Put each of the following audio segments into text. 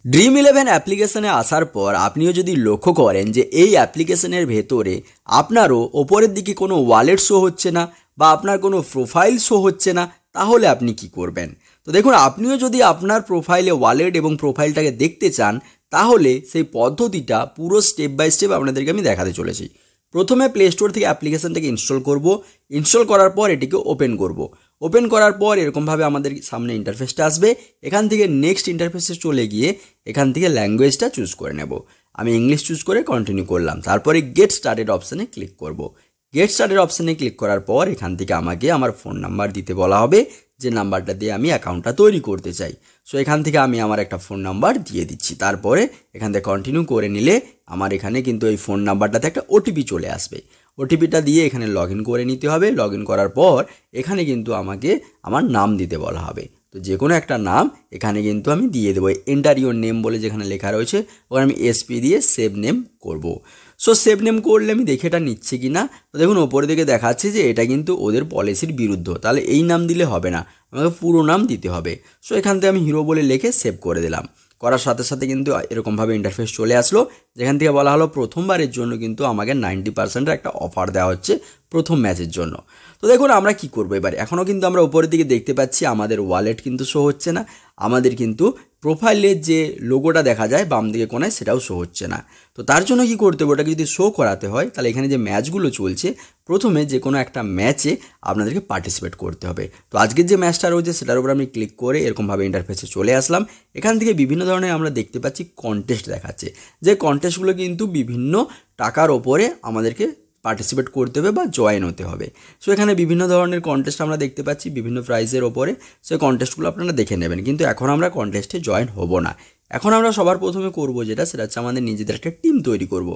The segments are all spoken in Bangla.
ড্রিম ইলেভেন অ্যাপ্লিকেশনে আসার পর আপনিও যদি লক্ষ্য করেন যে এই অ্যাপ্লিকেশনের ভেতরে আপনারও ওপরের দিকে কোনো ওয়ালেট শো হচ্ছে না বা আপনার কোনো প্রোফাইল শো হচ্ছে না, তাহলে আপনি কি করবেন? তো দেখুন, আপনিও যদি আপনার প্রোফাইলে ওয়ালেট এবং প্রোফাইলটাকে দেখতে চান, তাহলে সেই পদ্ধতিটা পুরো স্টেপ বাই স্টেপ আপনাদেরকে আমি দেখাতে চলেছি। প্রথমে প্লে স্টোর থেকে অ্যাপ্লিকেশনটাকে ইনস্টল করব। ইনস্টল করার পর এটিকে ওপেন করব। ওপেন করার পর এরকমভাবে আমাদের সামনে ইন্টারফেসটা আসবে। এখান থেকে নেক্সট ইন্টারফেসে চলে গিয়ে এখান থেকে ল্যাঙ্গুয়েজটা চুজ করে নেব। আমি ইংলিশ চুজ করে কন্টিনিউ করলাম। তারপরে গেট স্টার্টেড অপশানে ক্লিক করব। গেট স্টার্টেড অপশানে ক্লিক করার পর এখান থেকে আমাকে আমার ফোন নাম্বার দিতে বলা হবে, যে নাম্বারটা দিয়ে আমি অ্যাকাউন্টটা তৈরি করতে চাই। সো এখান থেকে আমি আমার একটা ফোন নাম্বার দিয়ে দিচ্ছি। তারপরে এখান থেকে কন্টিনিউ করে নিলে আমার এখানে কিন্তু এই ফোন নাম্বারটাতে একটা ওটিপি চলে আসবে। ওটিপিটা দিয়ে এখানে লগ ইন করে নিতে হবে। লগ ইন করার পর এখানে কিন্তু আমাকে আমার নাম দিতে বলা হবে। তো যে কোনো একটা নাম এখানে কিন্তু আমি দিয়ে দেবো। এন্টার ইউর নেম বলে যেখানে লেখা রয়েছে ওখানে আমি এসপি দিয়ে সেভ নেম করব। সো সেভ নেম করলে আমি দেখি এটা নিচ্ছে কি না। তো দেখুন, ওপরের দিকে দেখাচ্ছে যে এটা কিন্তু ওদের পলিসির বিরুদ্ধ, তাহলে এই নাম দিলে হবে না, আমাকে পুরো নাম দিতে হবে। সো এখান থেকে আমি হিরো বলে লিখে সেভ করে দিলাম। করার সাথে সাথে কিন্তু এরকমভাবে ইন্টারফেস চলে আসলো, যেখান থেকে বলা হলো প্রথমবারের জন্য কিন্তু আমাকে 90% একটা অফার দেওয়া হচ্ছে প্রথম ম্যাচের জন্য। তো দেখুন আমরা কি করবো এবার। এখনও কিন্তু আমরা উপরের দিকে দেখতে পাচ্ছি আমাদের ওয়ালেট কিন্তু শো হচ্ছে না, আমাদের কিন্তু প্রোফাইলের যে লোগোটা দেখা যায় বাম দিকে কোনায় সেটাও শো হচ্ছে না। তো তার জন্য কি করতে হবে, ওটাকে যদি শো করাতে হয় তাহলে এখানে যে ম্যাচগুলো চলছে প্রথমে যে কোনো একটা ম্যাচে আপনাদেরকে পার্টিসিপেট করতে হবে। তো আজকের যে ম্যাচটা রয়েছে সেটার উপর আমি ক্লিক করে এরকমভাবে ইন্টারফেসে চলে আসলাম। এখান থেকে বিভিন্ন ধরনের আমরা দেখতে পাচ্ছি কন্টেস্ট দেখাচ্ছে, যে কন্টেস্টগুলো কিন্তু বিভিন্ন টাকার ওপরে আমাদেরকে পার্টিসিপেট করতে হবে বা জয়েন হতে হবে। সো এখানে বিভিন্ন ধরনের কন্টেস্ট আমরা দেখতে পাচ্ছি বিভিন্ন প্রাইজের ওপরে। সেই কন্টেস্টগুলো আপনারা দেখে নেবেন, কিন্তু এখন আমরা কন্টেস্টে জয়েন হব না। এখন আমরা সবার প্রথমে করব যেটা, সেটা হচ্ছে আমাদের নিজেদের একটা টিম তৈরি করব।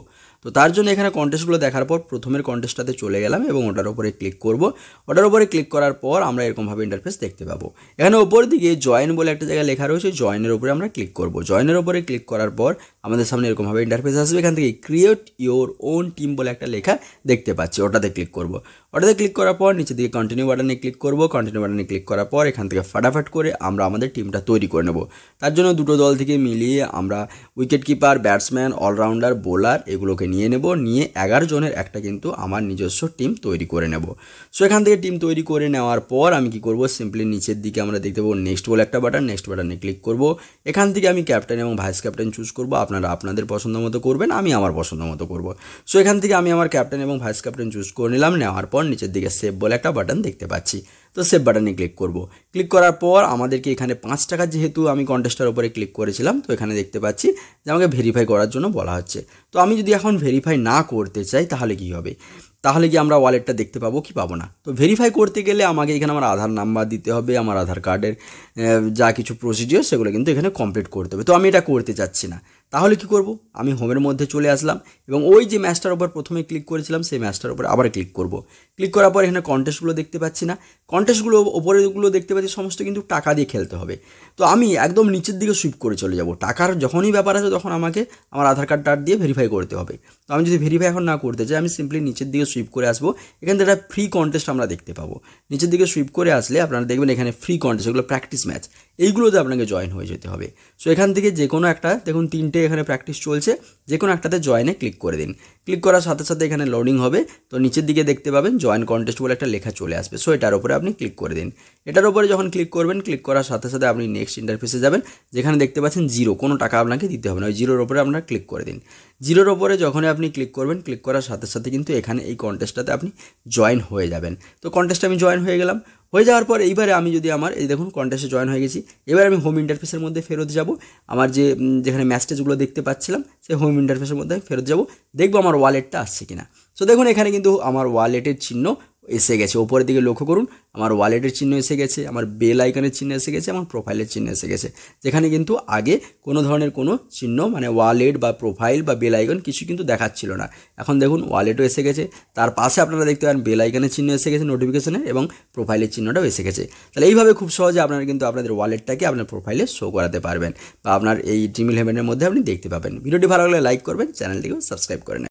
তো তার জন্য এখানে কন্টেস্টগুলো দেখার পর প্রথমের কন্টেস্টটাতে চলে গেলাম এবং ওটার উপরে ক্লিক করব। ওটার উপরে ক্লিক করার পর আমরা এরকমভাবে ইন্টারফেস দেখতে পাবো। এখানে ওপর দিকে জয়েন বলে একটা জায়গায় লেখা রয়েছে, জয়েনের উপরে আমরা ক্লিক করব। জয়েনের উপরে ক্লিক করার পর আমাদের সামনে এরকমভাবে ইন্টারফেস আসবে। এখান থেকে ক্রিয়েট ইওর ওন টিম বলে একটা লেখা দেখতে পাচ্ছি, ওটাতে ক্লিক করব। ওটাতে ক্লিক করার পর নিচের দিকে কন্টিনিউ বাটনে ক্লিক করব। কন্টিনিউ বাটনে ক্লিক করার পর এখান থেকে ফাটাফাট করে আমরা আমাদের টিমটা তৈরি করে নেব। তার জন্য দুটো দল থেকে মিলিয়ে আমরা wicket keeper, batsman, all rounder, bowler এগুলোকে নিয়ে নেব। নিয়ে 11 জনের একটা কিন্তু আমার নিজস্ব টিম তৈরি করে নেব। সো এখান থেকে টিম তৈরি করে নেওয়ার পর আমি কি করব, সিম্পলি নিচের দিকে আমরা দেখতে পাবো নেক্সট বলে একটা বাটন, নেক্সট বাটনে ক্লিক করব। এখান থেকে আমি ক্যাপ্টেন এবং ভাইস ক্যাপ্টেন চুজ করব। আপনারা আপনাদের পছন্দ মতো করবেন, আমি আমার পছন্দ মতো করব। সো এখান থেকে আমি আমার ক্যাপ্টেন এবং ভাইস ক্যাপ্টেন চুজ করে নিলাম। নেওয়ার পর নিচের দিকে সেভ বলে একটা বাটন দেখতে পাচ্ছি, তো সেভ বাটনে ক্লিক করব। ক্লিক করার পর আমাদেরকে এখানে 5 টাকা, যেহেতু আমি কন্টেস্টের উপরে ক্লিক করেছিলাম, তো এখানে দেখতে পাচ্ছি যে আমাকে ভেরিফাই করার জন্য বলা হচ্ছে। তো আমি যদি এখন ভেরিফাই না করতে চাই তাহলে কি হবে, তাহলে কি আমরা ওয়ালেটটা দেখতে পাবো কি পাবো না? তো ভেরিফাই করতে গেলে আমাকে এখানে আমার আধার নাম্বার দিতে হবে, আমার আধার কার্ডের যা কিছু প্রসিডিওর সেগুলো কিন্তু এখানে কমপ্লিট করতে হবে। তো আমি এটা করতে চাচ্ছি না, তাহলে কি করব, আমি হোমের মধ্যে চলে আসলাম এবং ওই যে ম্যাচটার উপর প্রথমে ক্লিক করেছিলাম সেই ম্যাচটার উপর আবার ক্লিক করব। ক্লিক করার পর এখানে কন্টেস্টগুলো দেখতে পাচ্ছি না, কন্টেস্টগুলো ওপরেগুলো দেখতে পাচ্ছি সমস্ত কিন্তু টাকা দিয়ে খেলতে হবে। তো আমি একদম নিচের দিকে সুইপ করে চলে যাব। টাকার যখনই ব্যাপার আছে তখন আমাকে আমার আধার কার্ডটা দিয়ে ভেরিফাই করতে হবে। তো আমি যদি ভেরিফাই এখন না করতে চাই, আমি সিম্পলি নিচের দিকে সুইপ করে আসবো। এখান থেকে একটা ফ্রি কন্টেস্ট আমরা দেখতে পাবো। নিচের দিকে সুইপ করে আসলে আপনারা দেখবেন এখানে ফ্রি কন্টেস্ট, এগুলো প্র্যাকটিস ম্যাচ, এইগুলোতে আপনাকে জয়েন হয়ে যেতে হবে। সো এখান থেকে যে কোনো একটা, দেখুন 3টে এখানে প্র্যাকটিস চলছে, যে কোনো একটাতে জয়েনে ক্লিক করে দিন। ক্লিক করার সাথে সাথে এখানে লোডিং হবে, তো নিচের দিকে দেখতে পাবেন জয়েন কন্টেস্ট বলে একটা লেখা চলে আসবে। সো এটার উপরে আপনি ক্লিক করে দিন। এটার উপরে যখন ক্লিক করবেন, ক্লিক করার সাথে সাথে আপনি নেক্সট ইন্টারফেসে যাবেন, যেখানে দেখতে পাচ্ছেন জিরো, কোনো টাকা আপনাকে দিতে হবে না, ওই জিরোর উপরে আপনারা ক্লিক করে দিন। জিরোর ওপরে যখনই আপনি ক্লিক করবেন, ক্লিক করার সাথে সাথে কিন্তু এখানে এই কন্টেস্টটাতে আপনি জয়েন হয়ে যাবেন। তো কন্টেস্টে আমি জয়েন হয়ে গেলাম। হয়ে যাওয়ার পর এইবারে আমি যদি আমার এই দেখুন কন্টেস্টে জয়েন হয়ে গেছি, এবার আমি হোম ইন্টারফেসের মধ্যে ফেরত যাব। আমার যেখানে ম্যাচটেজগুলো দেখতে পাচ্ছিলাম সেই হোম ইন্টারফেসের মধ্যে আমি ফেরত যাব, দেখবো আমার ওয়ালেটটা আসছে কিনা। সো দেখুন এখানে কিন্তু আমার ওয়ালেটের চিহ্ন এসে গেছে, ওপরের দিকে লক্ষ্য করুন আমার ওয়ালেটের চিহ্ন এসে গেছে, আমার বেল আইকনের চিহ্ন এসে গেছে, আমার প্রোফাইলের চিহ্ন এসে গেছে। যেখানে কিন্তু আগে কোনো ধরনের কোনো চিহ্ন মানে ওয়ালেট বা প্রোফাইল বা বেল আইকন কিছু কিন্তু দেখাচ্ছিল না। এখন দেখুন ওয়ালেটও এসে গেছে, তার পাশে আপনারা দেখতে পারেন বেল আইকনের চিহ্ন এসে গেছে নোটিফিকেশনের, এবং প্রোফাইলের চিহ্নটাও এসে গেছে। তাহলে এইভাবে খুব সহজে আপনারা কিন্তু আপনাদের ওয়ালেটটাকে আপনার প্রোফাইলে শো করাতে পারবেন বা আপনার এই ড্রিম ইলেভেনের মধ্যে আপনি দেখতে পাবেন। ভিডিওটি ভালো লাগলে লাইক করবেন, চ্যানেলটিকেও সাবস্ক্রাইব করে নেবেন।